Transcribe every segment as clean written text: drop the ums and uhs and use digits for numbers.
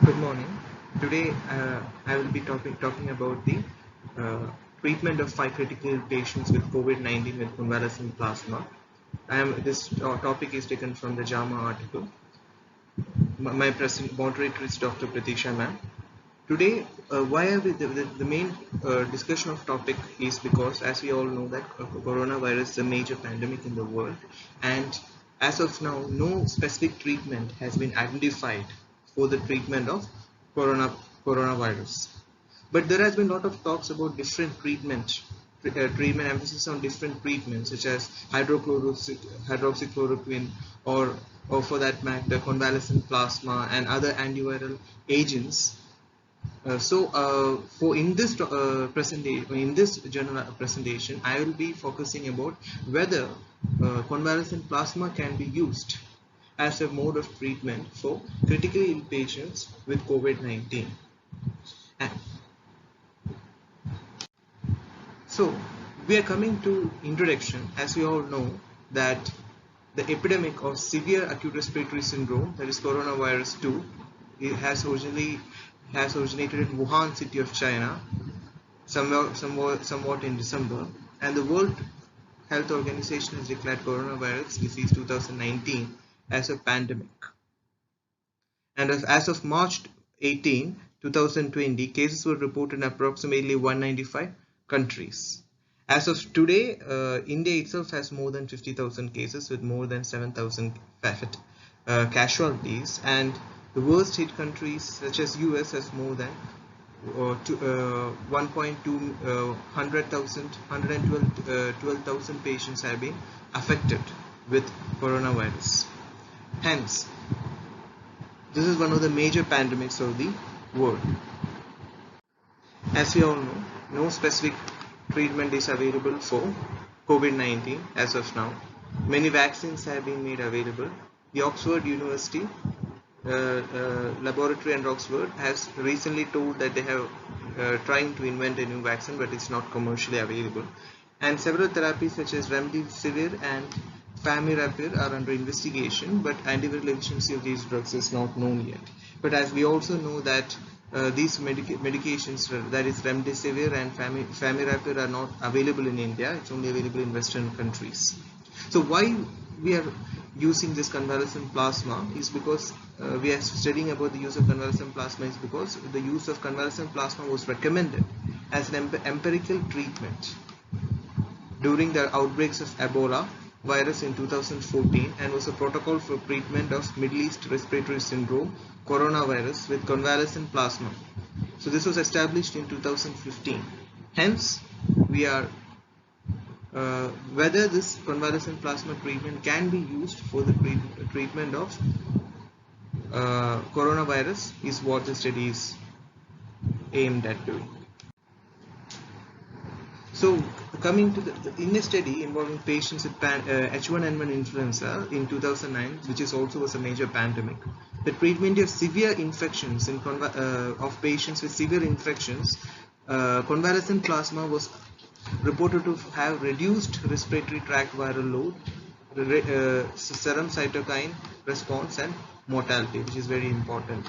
Good morning. Today I will be talking about the treatment of 5 critical patients with COVID-19 with convalescent plasma. This topic is taken from the JAMA article. My moderator is Dr. Pratisha ma'am. Today, why are we, the main discussion of topic is because, as we all know, that coronavirus is a major pandemic in the world, and as of now, no specific treatment has been identified for the treatment of coronavirus. But there has been a lot of talks about different treatment emphasis on different treatments such as hydroxychloroquine or for that matter convalescent plasma and other antiviral agents. For in this general presentation, I will be focusing about whether convalescent plasma can be used as a mode of treatment for critically ill patients with COVID-19. So we are coming to introduction. As we all know that the epidemic of severe acute respiratory syndrome, that is coronavirus 2, it has originated in Wuhan city of China somewhat in December, and the World Health Organization has declared coronavirus disease 2019 as a pandemic. And as of March 18, 2020, cases were reported in approximately 195 countries. As of today, India itself has more than 50,000 cases with more than 7,000 casualties, and the worst hit countries such as US has more than 12,000 patients have been affected with coronavirus. Hence, this is one of the major pandemics of the world. As we all know, no specific treatment is available for COVID-19 as of now. Many vaccines have been made available. The Oxford University laboratory and Oxford has recently told that they have trying to invent a new vaccine, but it's not commercially available. And several therapies such as remdesivir and favipiravir are under investigation, but antiviral efficacy of these drugs is not known yet. But as we also know that these medications, that is remdesivir and favipiravir, are not available in India. It's only available in Western countries. So why we are using this convalescent plasma is because we are studying about the use of convalescent plasma is because the use of convalescent plasma was recommended as an empirical treatment during the outbreaks of Ebola virus in 2014 and was a protocol for treatment of Middle East respiratory syndrome coronavirus with convalescent plasma. So this was established in 2015. Hence, we are whether this convalescent plasma treatment can be used for the treatment of coronavirus is what the study is aimed at doing. So coming to in a study involving patients with H1N1 influenza in 2009, which is also was a major pandemic, the treatment of severe infections of patients with severe infections, convalescent plasma was reported to have reduced respiratory tract viral load, serum cytokine response, and mortality, which is very important.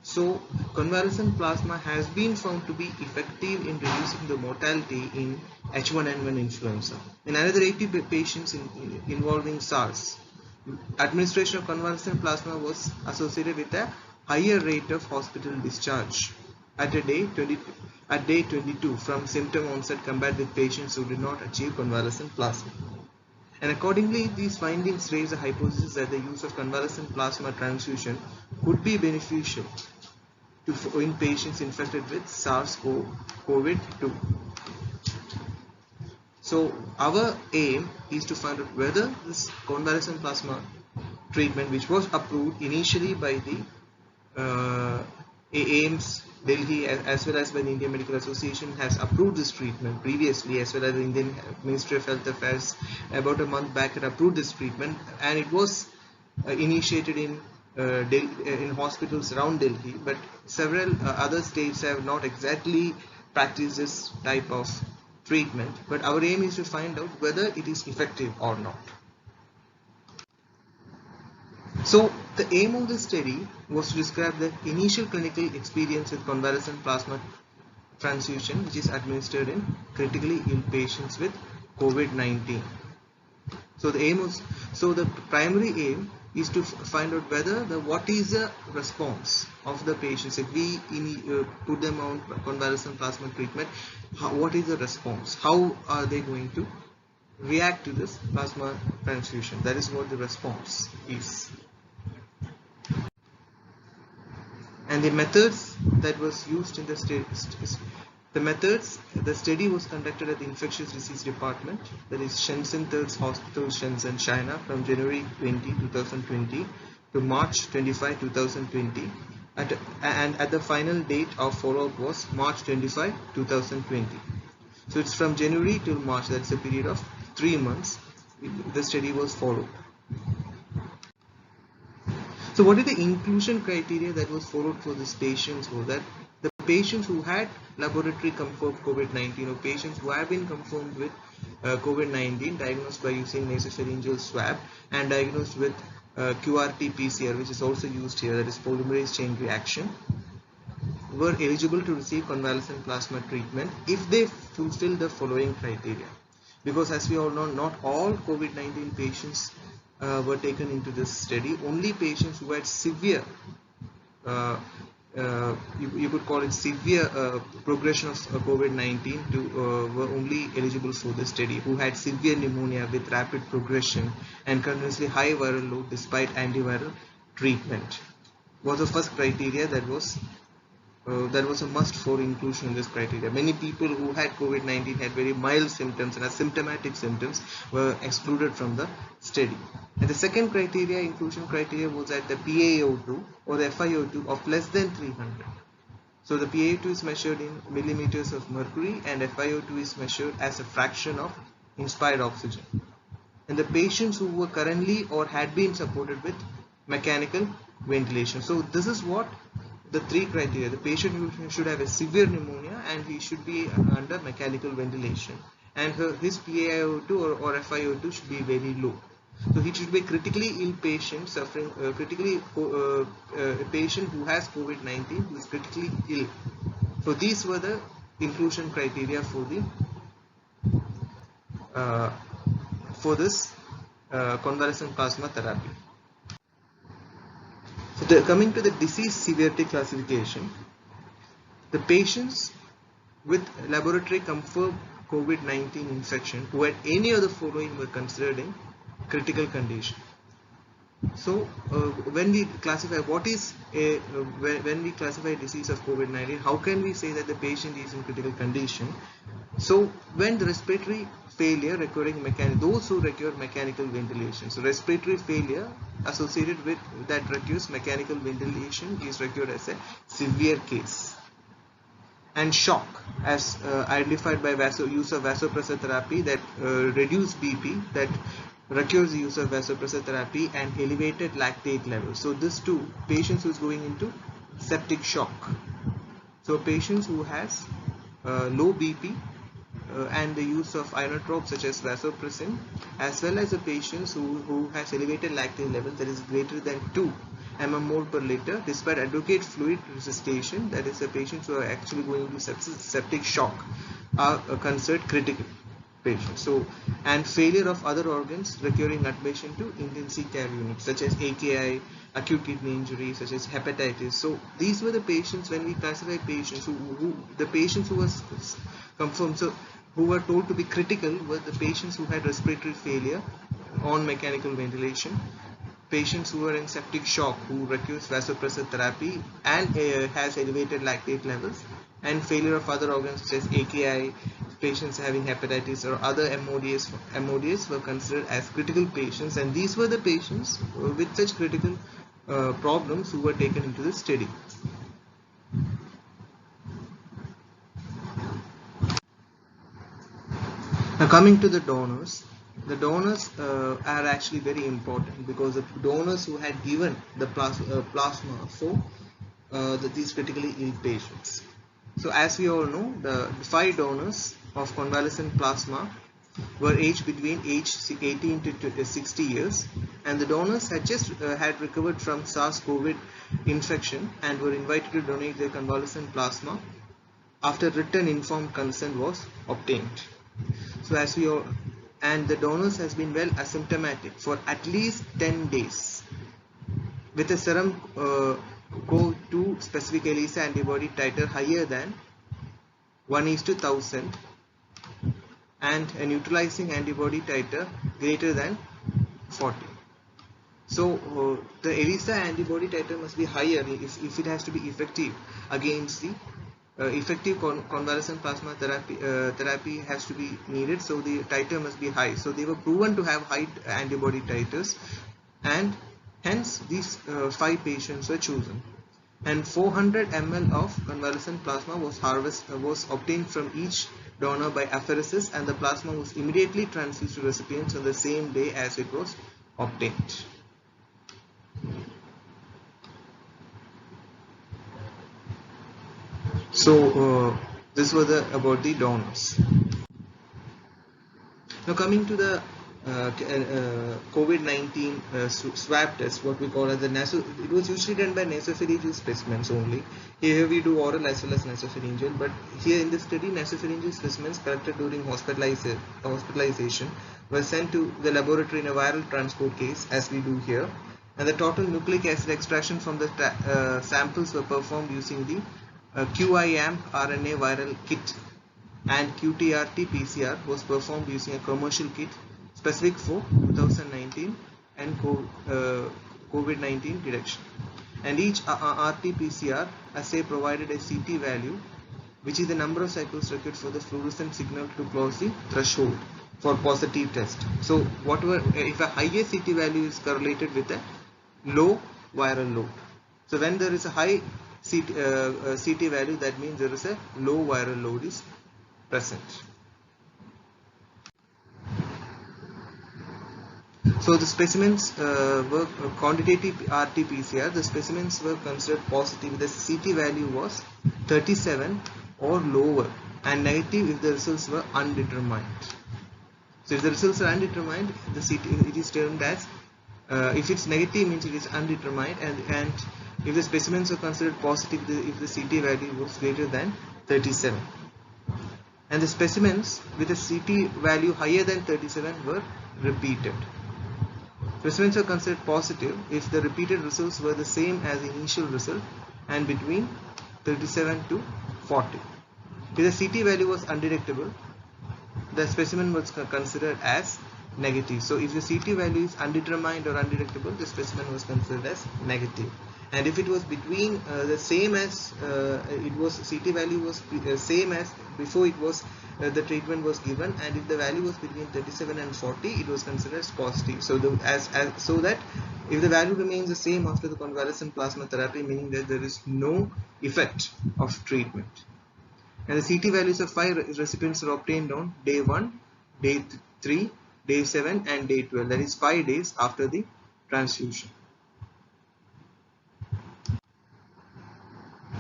So convalescent plasma has been found to be effective in reducing the mortality in H1N1 influenza. In another 80 patients involving SARS, administration of convalescent plasma was associated with a higher rate of hospital discharge at day 22 from symptom onset compared with patients who did not achieve convalescent plasma. And accordingly, these findings raise a hypothesis that the use of convalescent plasma transfusion could be beneficial in patients infected with SARS-CoV-2. So our aim is to find out whether this convalescent plasma treatment, which was approved initially by the AIIMS Delhi as well as by the Indian Medical Association, has approved this treatment previously, as well as the Indian Ministry of Health Affairs about a month back had approved this treatment, and it was initiated in hospitals around Delhi, but several other states have not exactly practiced this type of treatment. But our aim is to find out whether it is effective or not. So the aim of the study was to describe the initial clinical experience with convalescent plasma transfusion, which is administered in critically ill patients with COVID-19. So the primary aim is to find out whether what is the response of the patients if we put them on convalescent plasma treatment. What is the response? How are they going to react to this plasma transfusion? That is what the response is. And the methods that was used in the study was conducted at the infectious disease department, that is Shenzhen Third Hospital, Shenzhen, China, from January 20, 2020 to March 25, 2020, and at the final date of follow-up was March 25, 2020. So it's from January till March, that's a period of 3 months the study was followed. So what is the inclusion criteria that was followed for these patients? Was that the patients who had laboratory confirmed COVID-19 or patients who have been confirmed with COVID-19 diagnosed by using nasopharyngeal swab and diagnosed with QRT-PCR, which is also used here, that is polymerase chain reaction, were eligible to receive convalescent plasma treatment if they fulfill the following criteria. Because as we all know, not all COVID-19 patients were taken into this study. Only patients who had severe, you could call it severe progression of COVID-19 were only eligible for the study, who had severe pneumonia with rapid progression and continuously high viral load despite antiviral treatment. Was the first criteria that was a must for inclusion in this criteria. Many people who had COVID-19 had very mild symptoms and asymptomatic symptoms were excluded from the study. And the second criteria, inclusion criteria, was that the PaO2 or the FiO2 of less than 300. So the PaO2 is measured in millimeters of mercury and FiO2 is measured as a fraction of inspired oxygen. And the patients who were currently or had been supported with mechanical ventilation. So this is what the three criteria. The patient should have a severe pneumonia and he should be under mechanical ventilation, and his PaO2 or FiO2 should be very low. So he should be a critically ill patient suffering a patient who has COVID-19 who is critically ill. So these were the inclusion criteria for the this convalescent plasma therapy. So coming to the disease severity classification, the patients with laboratory confirmed COVID-19 infection who had any of the following were considered in critical condition. So when we classify when we classify disease of COVID-19, how can we say that the patient is in critical condition? So when the respiratory failure requiring those who require mechanical ventilation, so respiratory failure associated with that requires mechanical ventilation is required as a severe case. And shock, as identified by use of vasopressor therapy, that reduced BP, that requires the use of vasopressor therapy, and elevated lactate levels. So this too, patients who is going into septic shock. So patients who has low BP and the use of inotrope such as vasopressin, as well as the patients who has elevated lactate level that is greater than 2 mmol per liter despite adequate fluid resuscitation, that is the patients who are actually going into septic shock, are considered critical patients. So, and failure of other organs requiring admission to intensive care units such as AKI, acute kidney injury, such as hepatitis. So these were the patients when we classify patients the patients who was confirmed, so who were told to be critical were the patients who had respiratory failure on mechanical ventilation, patients who are in septic shock who requires vasopressor therapy and has elevated lactate levels, and failure of other organs such as AKI, patients having hepatitis or other MODs were considered as critical patients, and these were the patients with such critical problems who were taken into the study. Now coming to the donors are actually very important, because the donors who had given the plasma for these critically ill patients. So as we all know, the 5 donors of convalescent plasma were aged between age 18 to 60 years, and the donors had just had recovered from SARS-CoV infection and were invited to donate their convalescent plasma after written informed consent was obtained. So as we all, and the donors has been well asymptomatic for at least 10 days with a serum CoV-2 specific ELISA antibody titer higher than 1:1000 and a neutralizing antibody titer greater than 40. So the ELISA antibody titer must be higher if it has to be effective against the effective convalescent plasma therapy has to be needed, so the titer must be high. So they were proven to have high antibody titers, and hence these 5 patients were chosen. And 400 ml of convalescent plasma was obtained from each donor by apheresis, and the plasma was immediately transfused to recipients on the same day as it was obtained. So this was about the donors. Now coming to the COVID-19 swab test, what we call as the it was usually done by nasopharyngeal specimens only. Here we do oral as well as nasopharyngeal, but here in this study nasopharyngeal specimens collected during hospitalization were sent to the laboratory in a viral transport case, as we do here, and the total nucleic acid extraction from the samples were performed using the QIAMP RNA viral kit, and QTRT-PCR was performed using a commercial kit specific for 2019 and COVID-19 detection. And each RT-PCR assay provided a CT value, which is the number of cycles required for the fluorescent signal to cross the threshold for positive test. So whatever, if a higher CT value is correlated with a low viral load. So when there is a high CT value, that means there is a low viral load is present. So the specimens were quantitative RT-PCR. The specimens were considered positive. The CT value was 37 or lower, and negative if the results were undetermined. So if the results are undetermined, the CT, it is termed as if it's negative means it is undetermined, and if the specimens are considered positive if the CT value was greater than 37. And the specimens with a CT value higher than 37 were repeated. Specimens are considered positive if the repeated results were the same as the initial result and between 37 to 40. If the CT value was undetectable, the specimen was considered as negative. So if the CT value is undetermined or undetectable, the specimen was considered as negative. And if it was between the same as it was CT value was same as before it was the treatment was given, and if the value was between 37 and 40, it was considered as positive. So so that if the value remains the same after the convalescent plasma therapy, meaning that there is no effect of treatment. And the CT values of 5 recipients are obtained on day 1, day 3, day 7 and day 12, that is 5 days after the transfusion.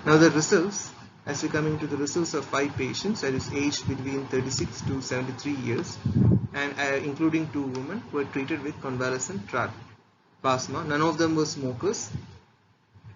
Now the results, as we come into the results of 5 patients, that is aged between 36 to 73 years, and including 2 women, were treated with convalescent plasma. None of them were smokers,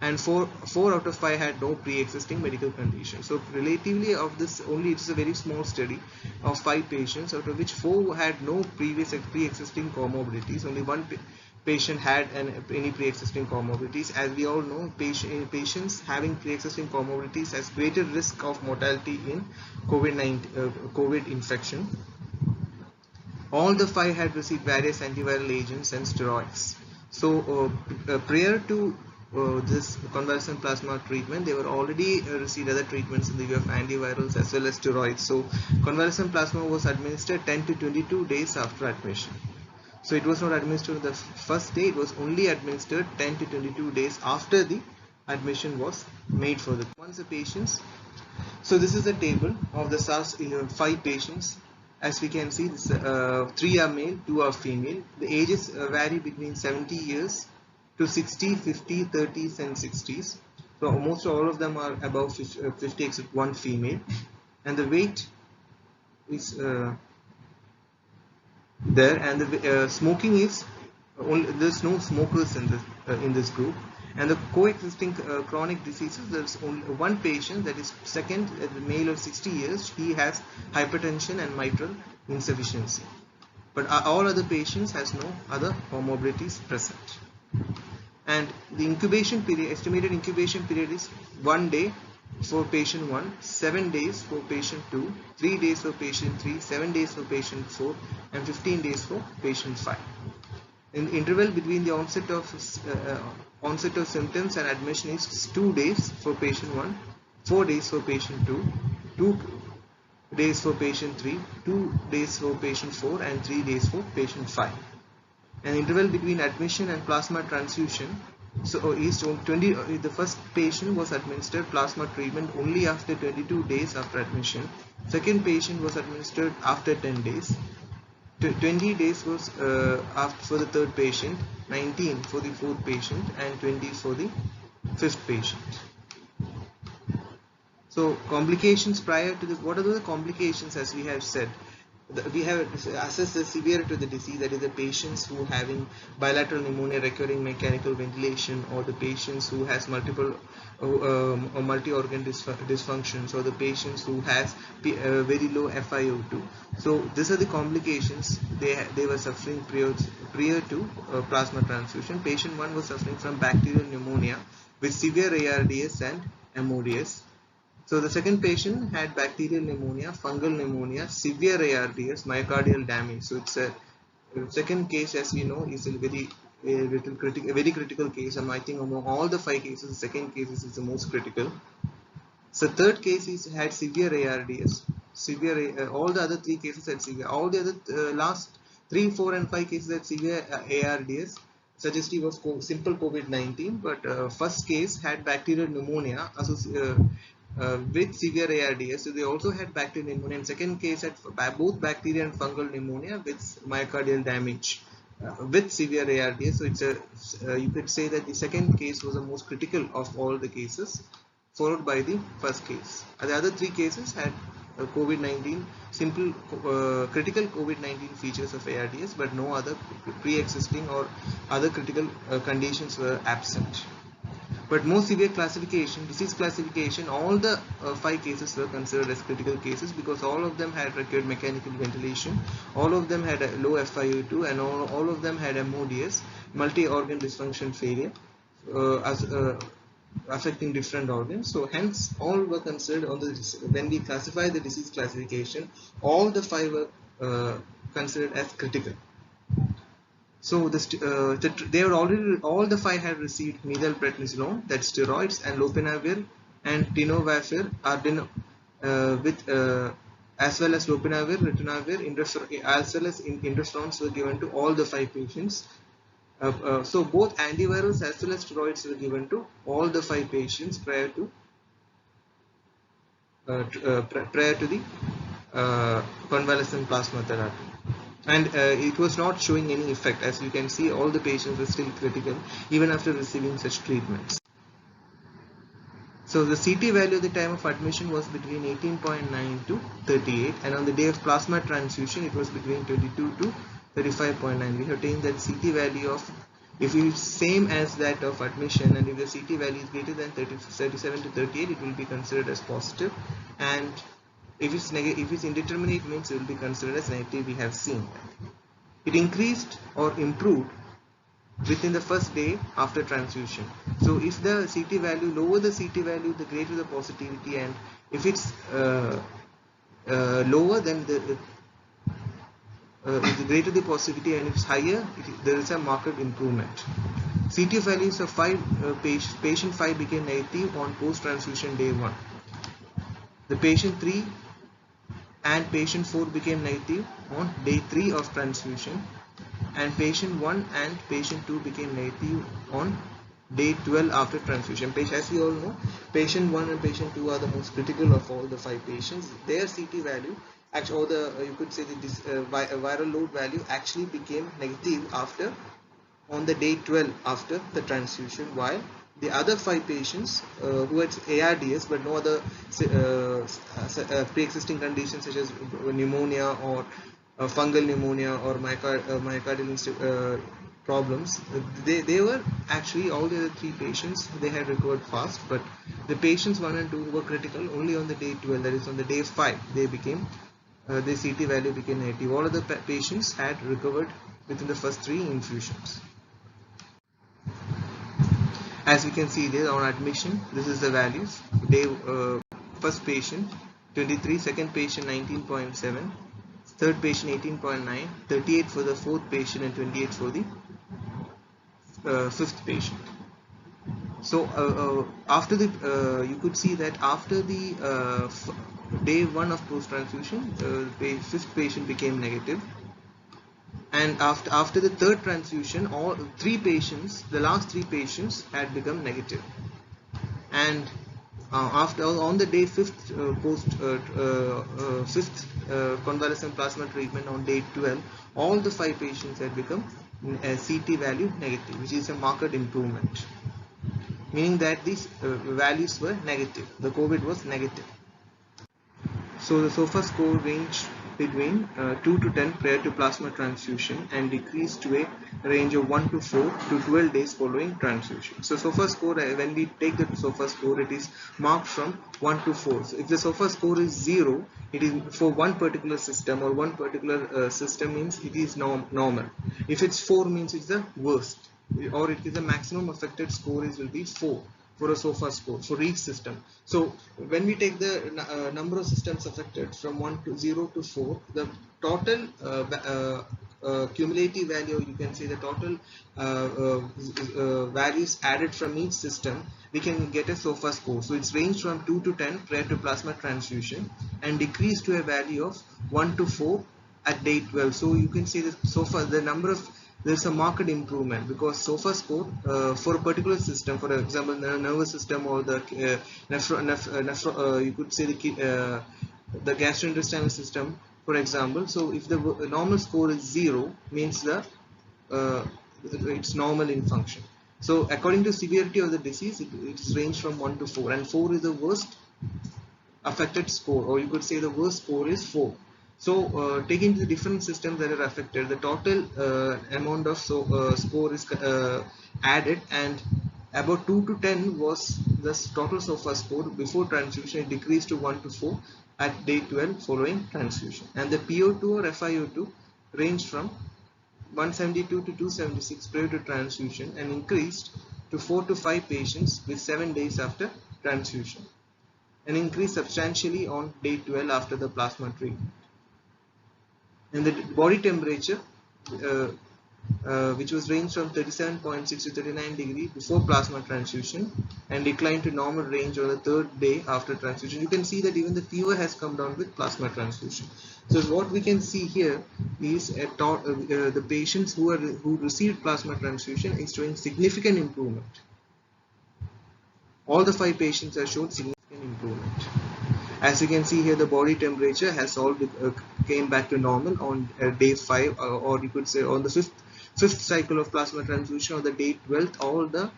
and 4 out of 5 had no pre-existing medical condition. So relatively of this, only it is a very small study of 5 patients, out of which 4 had no pre-existing comorbidities. Only 1 patient had any pre-existing comorbidities. As we all know, patients having pre-existing comorbidities has greater risk of mortality in COVID infection. All the 5 had received various antiviral agents and steroids. So prior to this convalescent plasma treatment, they were already received other treatments in the way of antivirals as well as steroids. So convalescent plasma was administered 10 to 22 days after admission. So it was not administered the first day, it was only administered 10 to 22 days after the admission was made for the once the patients. So this is the table of the SARS 5 patients. As we can see, this, 3 are male, 2 are female. The ages vary between 70 years to 60, 50, 30s and 60s. So almost all of them are above 50 except 1 female. And the weight is there, and the smoking is only, there's no smokers in this group. And the coexisting chronic diseases, there's only one patient, that is second, the male of 60 years, he has hypertension and mitral insufficiency, but all other patients has no other comorbidities present. And the incubation period, estimated incubation period, is 1 day for patient 1, 7 days for patient 2, 3 days for patient 3, 7 days for patient 4, and 15 days for patient 5. In the interval between the onset of symptoms and admission is 2 days for patient 1, 4 days for patient 2, 2 days for patient 3, 2 days for patient 4, and 3 days for patient 5. An interval between admission and plasma transfusion, so is 20. The first patient was administered plasma treatment only after 22 days after admission. Second patient was administered after 10 days. 20 days was for the third patient, 19 for the fourth patient, and 20 for the fifth patient. So complications prior to this, what are the complications? As we have said, we have assessed the severity of the disease, that is the patients who having bilateral pneumonia requiring mechanical ventilation, or the patients who has multiple or multi-organ dysfunctions, or the patients who has very low FiO2. So these are the complications they were suffering prior to plasma transfusion. Patient 1 was suffering from bacterial pneumonia with severe ARDS and MODS. So the second patient had bacterial pneumonia, fungal pneumonia, severe ARDS, myocardial damage. So it's a second case, as we know, is a very critical case, and I think among all the 5 cases, the second case is the most critical. So third case had severe ARDS. All the other 3 cases had severe. All the other last 3, 4, and 5 cases had severe ARDS, suggestive of simple COVID-19. But first case had bacterial pneumonia with severe ARDS. So they also had bacterial pneumonia. And second case had both bacterial and fungal pneumonia with myocardial damage with severe ARDS. So it's you could say that the second case was the most critical of all the cases, followed by the first case. The other 3 cases had COVID-19, simple critical COVID-19 features of ARDS, but no other pre-existing or other critical conditions were absent. But more severe disease classification, all the 5 cases were considered as critical cases, because all of them had required mechanical ventilation, all of them had a low FiO2, and all of them had MODS, multi-organ dysfunction failure, affecting different organs. So hence all were considered on when we classify the disease classification, all the 5 were considered as critical. So they were already, all the 5 had received methylprednisolone, that's steroids, and lopinavir and tenofovir with as well as lopinavir, ritonavir, as well as indorphins were given to all the 5 patients. So both antivirals as well as steroids were given to all the 5 patients prior to the convalescent plasma therapy. And it was not showing any effect. As you can see, all the patients were still critical even after receiving such treatments. So the CT value at the time of admission was between 18.9 to 38, and on the day of plasma transfusion it was between 22 to 35.9. We have taken that CT value of, if it is same as that of admission, and if the CT value is greater than 37 to 38, it will be considered as positive, and if it's negative, if it's indeterminate, means it will be considered as negative. We have seen that it increased or improved within the first day after transfusion. So if the CT value, lower the CT value, the greater the positivity, and if it's lower, then the greater the positivity, and if it's higher, there is a marked improvement. CT values of patient 5 became negative on post transfusion day 1. The patient 3 and patient 4 became negative on day 3 of transfusion, and patient 1 and patient 2 became negative on day 12 after transfusion. As we all know, patient 1 and patient 2 are the most critical of all the 5 patients. Their CT value, actually, or you could say the viral load value, actually became negative on the day 12 after the transfusion, while the other 5 patients who had ARDS but no other pre-existing conditions such as pneumonia or fungal pneumonia or myocardial problems. They were actually, all the other 3 patients, they had recovered fast, but the patients 1 and 2 were critical. Only on the day 12, that is on the day 5, they became the CT value became negative. All of the patients had recovered within the first 3 infusions. As we can see there on admission, this is the values. Day first patient 23, second patient 19.7, third patient 18.9, 38 for the fourth patient, and 28 for the fifth patient. So after the you could see that after the day 1 of post transfusion, the fifth patient became negative, and after the third transfusion, all 3 patients, the last 3 patients had become negative. And after on the day 5th fifth convalescent plasma treatment on day 12, all the 5 patients had become CT value negative, which is a marked improvement, meaning that these values were negative. The COVID was negative. So the SOFA score ranged between 2 to 10 prior to plasma transfusion and decreased to a range of 1 to 4 to 12 days following transfusion. So SOFA score, when we take the SOFA score, it is marked from 1 to 4. So if the SOFA score is 0, it is for one particular system, or one particular system means it is normal. If it's 4 means it's the worst, or it is the maximum affected score will be 4 for a SOFA score for each system. So when we take the number of systems affected from 1 to 0 to 4, the total cumulative value, you can say the total values added from each system, we can get a SOFA score. So it's ranged from 2 to 10 prior to plasma transfusion and decreased to a value of 1 to 4 at day 12. So you can see that SOFA, the number of, there's a marked improvement, because SOFA score for a particular system, for example the nervous system, or the you could say the gastrointestinal system, for example. So if the normal score is 0, means the it's normal in function. So according to severity of the disease, it's ranged from 1 to 4, and 4 is the worst affected score, or you could say the worst score is 4. So taking the different systems that are affected, the total amount of score is added, and about 2 to 10 was the total SOFA score before transfusion. It decreased to 1 to 4 at day 12 following transfusion, and the PO2 or FiO2 ranged from 172 to 276 prior to transfusion and increased to 4 to 5 patients with 7 days after transfusion, and increased substantially on day 12 after the plasma treatment. And the body temperature, which was ranged from 37.6 to 39 degree before plasma transfusion and declined to normal range on the 3rd day after transfusion. You can see that even the fever has come down with plasma transfusion. So what we can see here is the patients who received plasma transfusion is showing significant improvement. All the 5 patients have shown significant improvement. As you can see here, the body temperature has all came back to normal on day 5, or you could say on the fifth cycle of plasma transfusion, on the day 12th, all the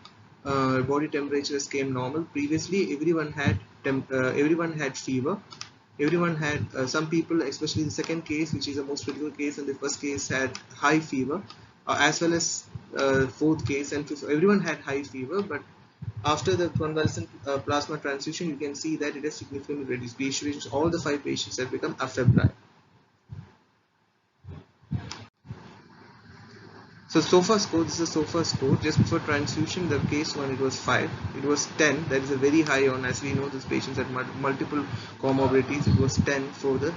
body temperatures came normal. Previously, everyone had fever. Everyone had some people, especially the second case, which is the most critical case, and the first case had high fever, as well as fourth case and fifth. Everyone had high fever, but after the convalescent plasma transfusion, you can see that it has significantly reduced. All the 5 patients have become afebrile. So SOFA score, this is a SOFA score. Just before transfusion, the case 1, it was 5. It was 10. That is a very high on, as we know, these patients had multiple comorbidities. It was 10 for the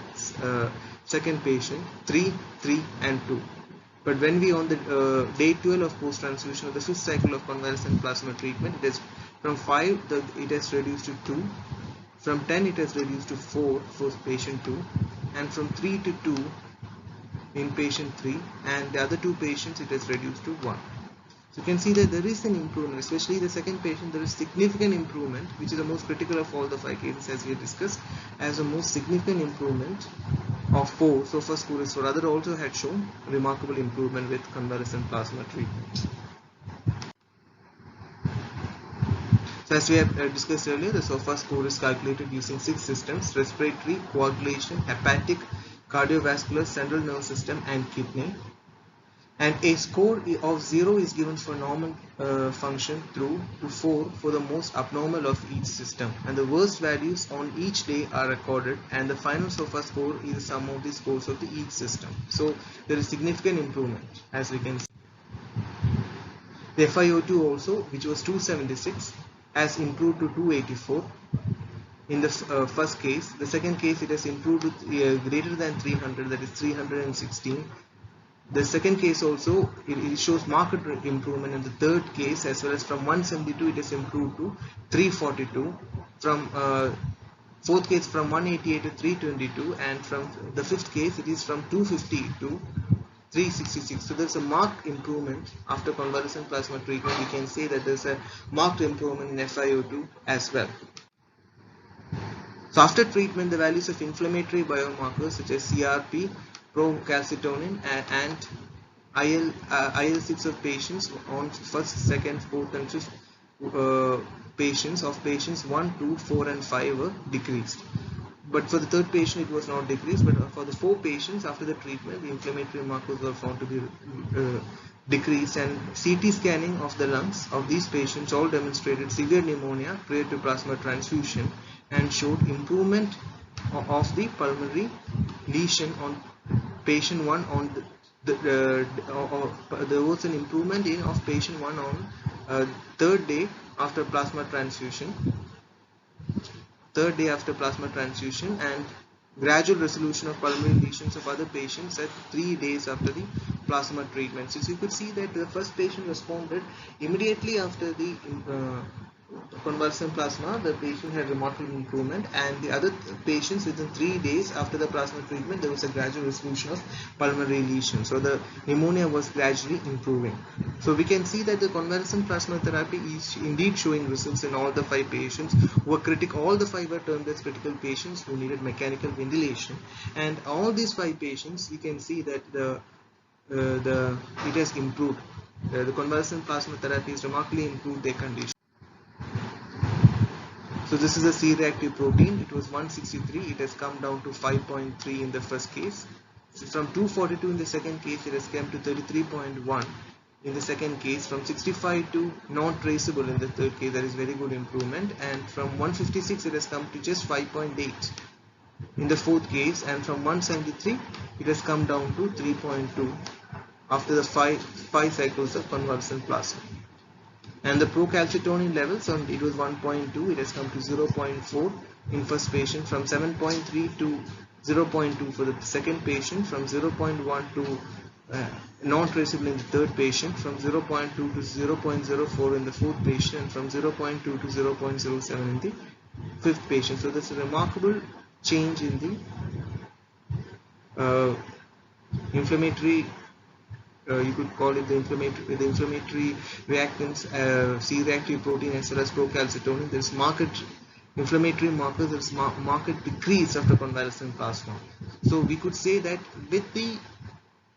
second patient, 3, 3 and 2. But when we on the day 12 of post transfusion of the 5th cycle of convalescent plasma treatment, it is from 5 it has reduced to 2, from 10 it has reduced to 4 for patient 2, and from 3 to 2 in patient 3, and the other 2 patients it has reduced to 1. So you can see that there is an improvement, especially the second patient. There is significant improvement, which is the most critical of all the 5 cases, as we discussed, as the most significant improvement of 4 SOFA scores. For other also had shown remarkable improvement with convalescent plasma treatment. So as we have discussed earlier, the SOFA score is calculated using 6 systems: respiratory, coagulation, hepatic, cardiovascular, central nervous system and kidney. And a score of 0 is given for normal function through to 4 for the most abnormal of each system, and the worst values on each day are recorded, and the final SOFA score is the sum of the scores of each system. So there is significant improvement, as we can see. The FiO2 also, which was 276, has improved to 284 in the first case. The second case, it has improved with greater than 300, that is 316. The second case also, it shows marked improvement in the third case, as well as from 172 it has improved to 342, from fourth case from 188 to 322, and from the fifth case it is from 250 to 366. So there's a marked improvement after convalescent plasma treatment. We can say that there's a marked improvement in FiO2 as well. So after treatment, the values of inflammatory biomarkers such as CRP, procalcitonin and IL-6 of patients on first, second, fourth and fifth patients 1, 2, 4 and 5 were decreased. But for the third patient it was not decreased, but for the 4 patients after the treatment, the inflammatory markers were found to be decreased, and CT scanning of the lungs of these patients all demonstrated severe pneumonia prior to plasma transfusion and showed improvement of the pulmonary lesion on patient 1 on there was an improvement of patient 1 on third day after plasma transfusion, and gradual resolution of pulmonary lesions of other patients at 3 days after the plasma treatment. So you could see that the first patient responded immediately after the convalescent plasma. The patient had remarkable improvement, and the other patients within 3 days after the plasma treatment there was a gradual resolution of pulmonary lesions. So the pneumonia was gradually improving. So we can see that the convalescent plasma therapy is indeed showing results in all the 5 patients who were critical. All the 5 were termed as critical patients who needed mechanical ventilation, and all these 5 patients we can see that it has improved. The convalescent plasma therapy has remarkably improved their condition. So this is a C-reactive protein. It was 163. It has come down to 5.3 in the first case. So from 242 in the second case, it has come to 33.1 in the second case. From 65 to not traceable in the third case, there is very good improvement. And from 156, it has come to just 5.8 in the fourth case. And from 173, it has come down to 3.2 after the five cycles of convalescent plasma. And the procalcitonin levels, it was 1.2, it has come to 0.4 in first patient, from 7.3 to 0.2 for the second patient, from 0.1 to non-traceable in the third patient, from 0.2 to 0.04 in the fourth patient, and from 0.2 to 0.07 in the fifth patient. So there's a remarkable change in the inflammatory, you could call it the inflammatory reactants, C-reactive protein as well as procalcitonin. There is marked inflammatory markers, there is marked decrease after convalescent plasma. So we could say that with the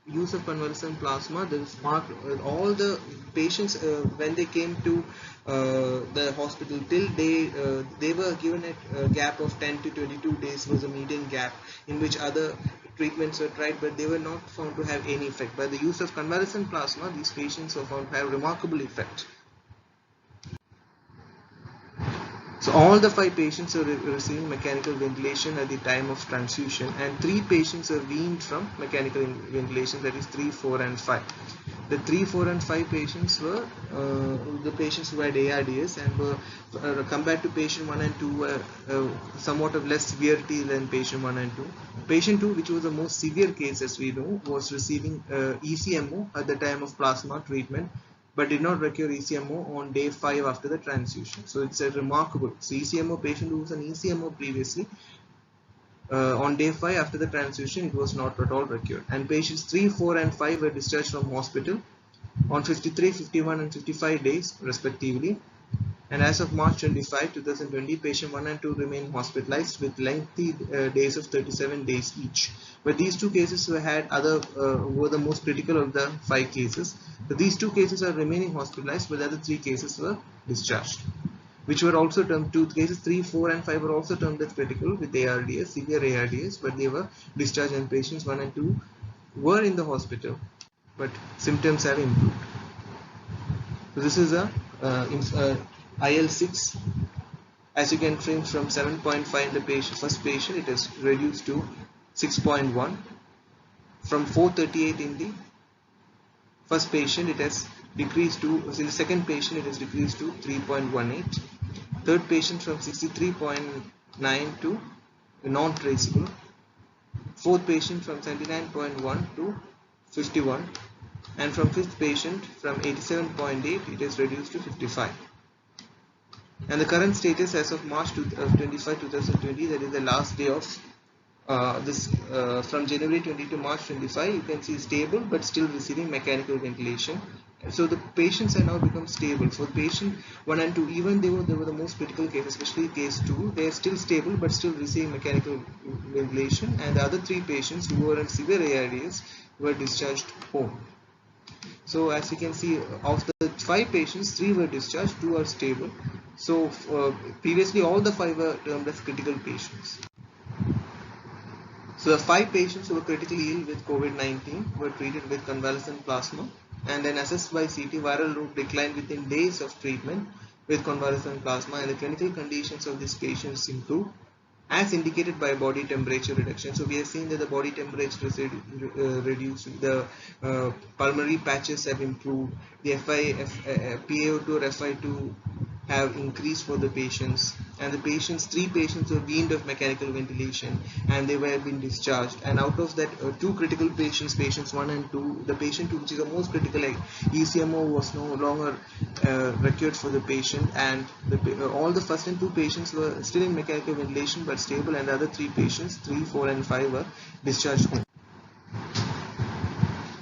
use of convalescent plasma, there is marked all the patients when they came to the hospital till they were given a gap of 10 to 22 days was a median gap in which other treatments were tried, but they were not found to have any effect. By the use of convalescent plasma, these patients were found to have remarkable effect. So all the 5 patients are receiving mechanical ventilation at the time of transfusion, and 3 patients are weaned from mechanical ventilation, that is 3, 4 and 5. The 3, 4 and 5 patients were the patients who had ARDS and were compared to patient 1 and 2 were somewhat of less severity than patient 1 and 2. Patient 2, which was the most severe case as we know, was receiving ECMO at the time of plasma treatment, but did not require ECMO on day 5 after the transfusion. So it's a remarkable. So ECMO patient who was an ECMO previously, on day 5 after the transfusion, it was not at all required. And patients 3, 4 and 5 were discharged from hospital on 53, 51 and 55 days respectively. And as of March 25, 2020, patient 1 and 2 remain hospitalized with lengthy days of 37 days each. But these 2 cases were the most critical of the 5 cases. So these 2 cases are remaining hospitalized, but the other 3 cases were discharged. which were also termed, two cases 3, 4 and 5 were also termed as critical with ARDS, severe ARDS, but they were discharged, and patients 1 and 2 were in the hospital, but symptoms have improved. So this is a IL-6. As you can see, from 7.5 in the first patient, it is reduced to 6.1. From 438 in the first patient, it has decreased to, in the second patient, it has decreased to 3.18. Third patient from 63.9 to non-traceable. Fourth patient from 79.1 to 51. And from fifth patient from 87.8, it is reduced to 55. And the current status as of March 25, 2020, that is the last day of from January 20 to March 25, you can see stable but still receiving mechanical ventilation. So the patients are now become stable. For patient 1 and 2, even they were the most critical case, especially case 2, they are still stable but still receiving mechanical ventilation. And the other 3 patients who were in severe ARDS were discharged home. So as you can see, of the 5 patients, 3 were discharged, 2 are stable. So previously all the 5 were termed as critical patients. So the 5 patients who were critically ill with COVID-19 were treated with convalescent plasma and then assessed by CT. Viral load declined within days of treatment with convalescent plasma, and the clinical conditions of these patients improved as indicated by body temperature reduction. So we have seen that the body temperature is reduced, the pulmonary patches have improved, the PaO2 or FiO2 have increased for the patients, and the patients, 3 patients were weaned of mechanical ventilation and they were been discharged. And out of that 2 critical patients, patients 1 and 2, the patient 2, which is the most critical, ECMO was no longer required for the patient, and all the first and 2 patients were still in mechanical ventilation but stable, and the other 3 patients, 3, 4 and 5, were discharged home.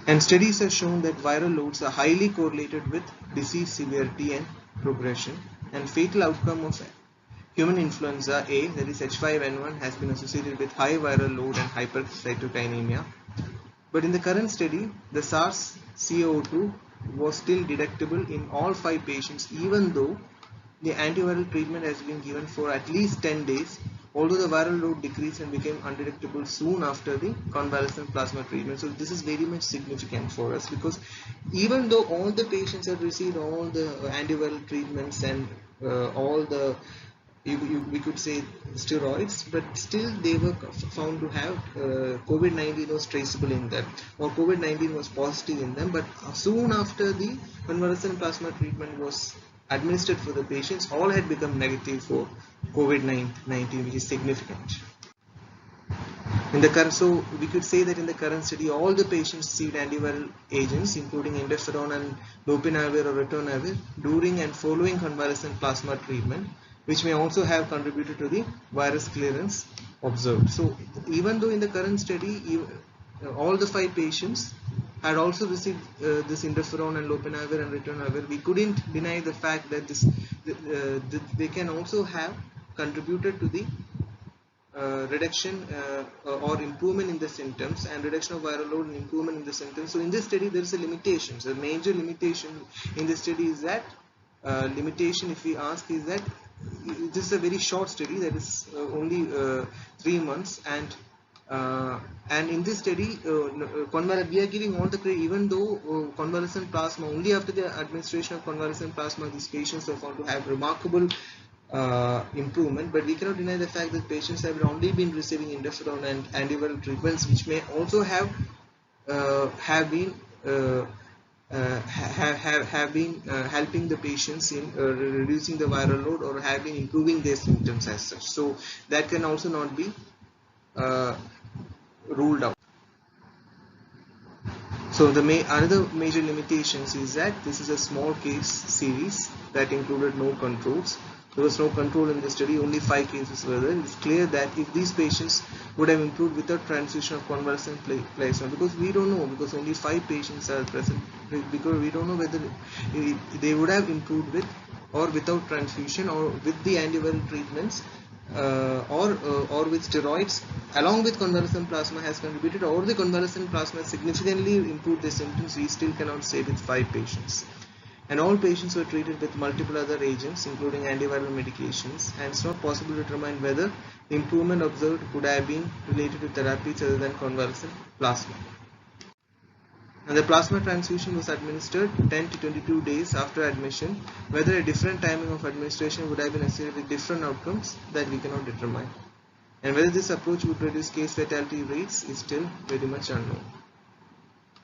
And studies have shown that viral loads are highly correlated with disease severity and progression, and fatal outcome of human influenza A, that is H5N1, has been associated with high viral load and hypercytokainemia. But in the current study, the SARS-CoV-2 was still detectable in all 5 patients, even though the antiviral treatment has been given for at least 10 days, although the viral load decreased and became undetectable soon after the convalescent plasma treatment. So this is very much significant for us, because even though all the patients have received all the antiviral treatments and all the, we could say, steroids, but still they were found to have COVID-19 was traceable in them, or COVID-19 was positive in them. But soon after the convalescent plasma treatment was administered for the patients, all had become negative for COVID-19, which is significant. In the current, so we could say that in the current study, all the patients received antiviral agents, including interferon and lopinavir or ritonavir, during and following convalescent plasma treatment, which may also have contributed to the virus clearance observed. So even though in the current study, all the 5 patients had also received this interferon and lopinavir and ritonavir, we couldn't deny the fact that they can also have contributed to the reduction or improvement in the symptoms, and reduction of viral load and improvement in the symptoms. So in this study, there is a limitation. So the major limitation in this study is that limitation, if we ask, is that this is a very short study, that is only 3 months, and in this study, we are giving all the credit, even though convalescent plasma, only after the administration of convalescent plasma, these patients are found to have remarkable improvement. But we cannot deny the fact that patients have only been receiving interferon and antiviral treatments, which may also have been helping the patients in reducing the viral load, or have been improving their symptoms as such. So that can also not be ruled out. So the another major limitations is that this is a small case series that included no controls. There was no control in the study, only 5 cases were there. It's clear that if these patients would have improved without transfusion of convalescent plasma, because we don't know, because only 5 patients are present, because we don't know whether they would have improved with or without transfusion, or with the antiviral treatments, or with steroids along with convalescent plasma has contributed, or the convalescent plasma significantly improved the symptoms. We still cannot say with 5 patients. And all patients were treated with multiple other agents including antiviral medications, and it's not possible to determine whether the improvement observed could have been related to therapies other than convalescent plasma. And the plasma transfusion was administered 10 to 22 days after admission. Whether a different timing of administration would have been associated with different outcomes, that we cannot determine. And whether this approach would reduce case fatality rates is still very much unknown.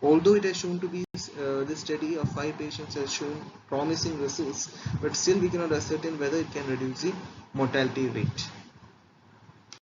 Although it has shown to be, this study of 5 patients has shown promising results, but still we cannot ascertain whether it can reduce the mortality rate.